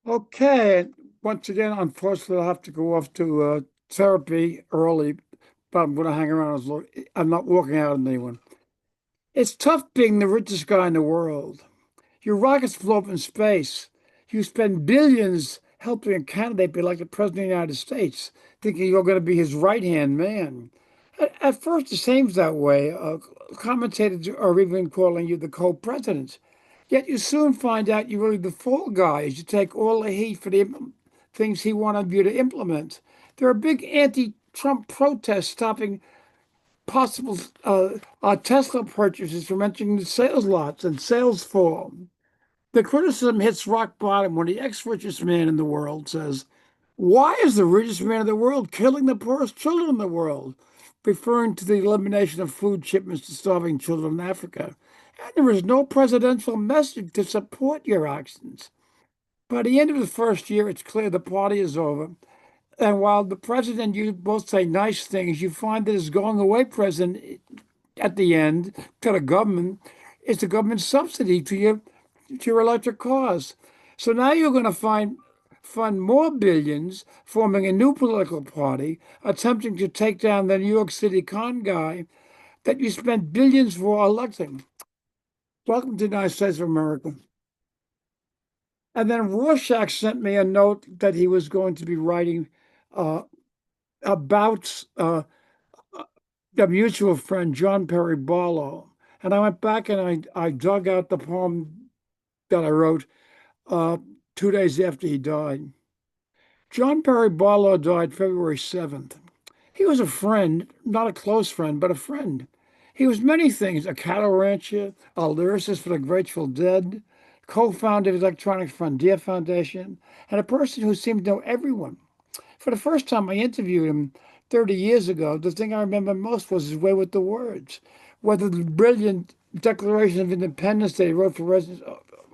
Okay. Once again, unfortunately, I'll have to go off to therapy early, but I'm going to hang around as long. I'm not walking out on anyone. It's tough being the richest guy in the world. Your rockets flow up in space. You spend billions helping a candidate be elected president of the United States, thinking you're going to be his right-hand man. At first, it seems that way. Commentators are even calling you the co-president. Yet you soon find out you're really the fall guy as you take all the heat for the things he wanted you to implement. There are big anti-Trump protests stopping possible Tesla purchases from entering the sales lots and sales fall. The criticism hits rock bottom when the ex-richest man in the world says, "Why is the richest man in the world killing the poorest children in the world?" referring to the elimination of food shipments to starving children in Africa. And there is no presidential message to support your actions. By the end of the first year, it's clear the party is over. And while the president, you both say nice things, you find that his going away president at the end to the government is the government subsidy to your electric cars. So now you're going to fund more billions, forming a new political party, attempting to take down the New York City con guy that you spent billions for electing. Welcome to the United States of America. And then Rorschach sent me a note that he was going to be writing uh, about a mutual friend, John Perry Barlow. And I went back and I dug out the poem that I wrote uh, 2 days after he died. John Perry Barlow died February 7th. He was a friend, not a close friend, but a friend. He was many things: a cattle rancher, a lyricist for the Grateful Dead, co-founder of the Electronic Frontier Foundation, and a person who seemed to know everyone. For the first time I interviewed him 30 years ago, the thing I remember most was his way with the words. Whether the brilliant Declaration of Independence that he wrote for residents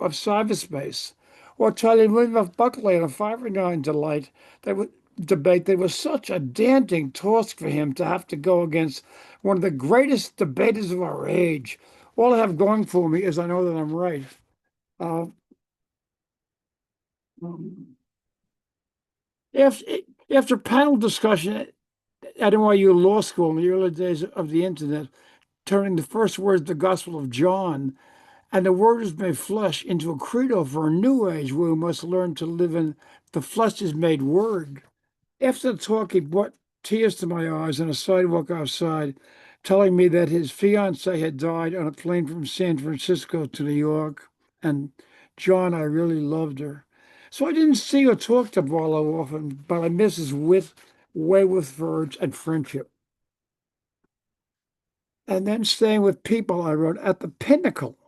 of cyberspace, or Charlie William F. Buckley and a firing delight that was, debate that was such a daunting task for him to have to go against one of the greatest debaters of our age. All I have going for me is I know that I'm right. Uh, um, after, after panel discussion at NYU Law School in the early days of the internet, turning the first words of the Gospel of John, and the Word is made flesh into a credo for a new age where we must learn to live in the flesh is made word. After the talk, he brought tears to my eyes on a sidewalk outside, telling me that his fiancee had died on a plane from San Francisco to New York. And John, I really loved her. So I didn't see or talk to Barlow often, but I miss his wit, way with words, and friendship. And then staying with people, I wrote, at the pinnacle.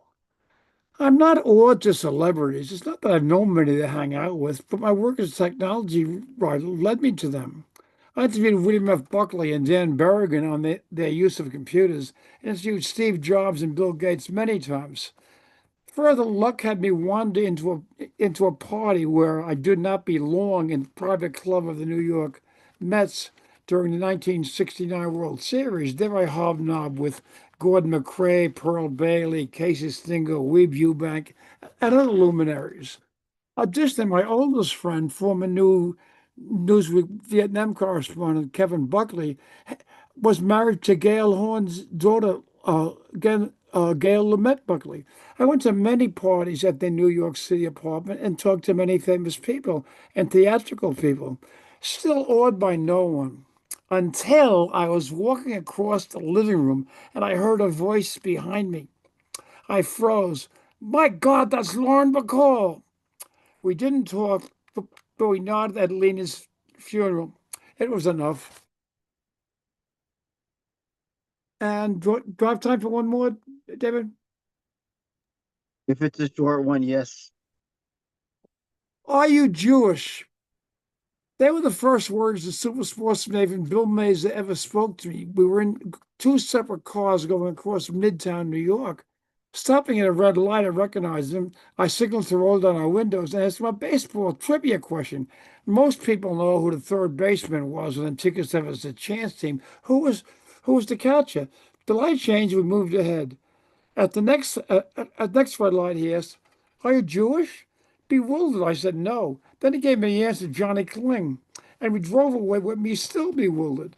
I'm not awed to celebrities. It's not that I've known many to hang out with, but my work as a technology writer led me to them. I interviewed William F. Buckley and Dan Berrigan on their use of computers, and interviewed Steve Jobs and Bill Gates many times. Further, luck had me wander into a party where I did not belong in the private club of the New York Mets during the 1969 World Series. There I hobnobbed with Gordon McCrae, Pearl Bailey, Casey Stengel, Weeb Eubank, and other luminaries. Additionally, my oldest friend, former Newsweek Vietnam correspondent Kevin Buckley, was married to Gail Horn's daughter, Gail Lamette Buckley. I went to many parties at their New York City apartment and talked to many famous people and theatrical people, still awed by no one, until I was walking across the living room and I heard a voice behind me. I froze. My God, that's Lauren Bacall. We didn't talk, but we nodded at Lena's funeral. It was enough. And do I have time for one more, David? If it's a short one, yes. Are you Jewish? They were the first words the super sports maven Bill Mays ever spoke to me. We were in two separate cars going across Midtown New York. Stopping at a red light, I recognized him. I signaled to roll down our windows and asked him a baseball trivia question. Most people know who the third baseman was when the tickets ever was the chance team. Who was the catcher? The light changed. We moved ahead. At the next red light, he asked, "Are you Jewish?" bewildered. I said, no. Then he gave me the answer, Johnny Kling. And we drove away with me still bewildered.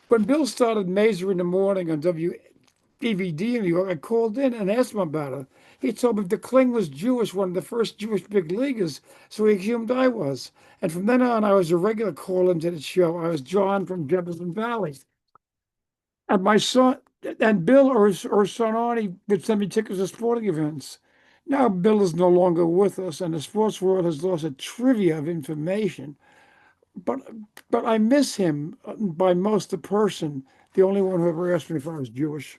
When Bill started Mazer in the morning on WBVD in New York, I called in and asked him about it. He told me the Kling was Jewish, one of the first Jewish big leaguers, so he assumed I was. And from then on, I was a regular call into the show. I was John from Jefferson Valley. And my son, and Bill or son Arnie would send me tickets to sporting events. Now Bill is no longer with us, and the sports world has lost a trivia of information. But but I miss him by most the person, the only one who ever asked me if I was Jewish.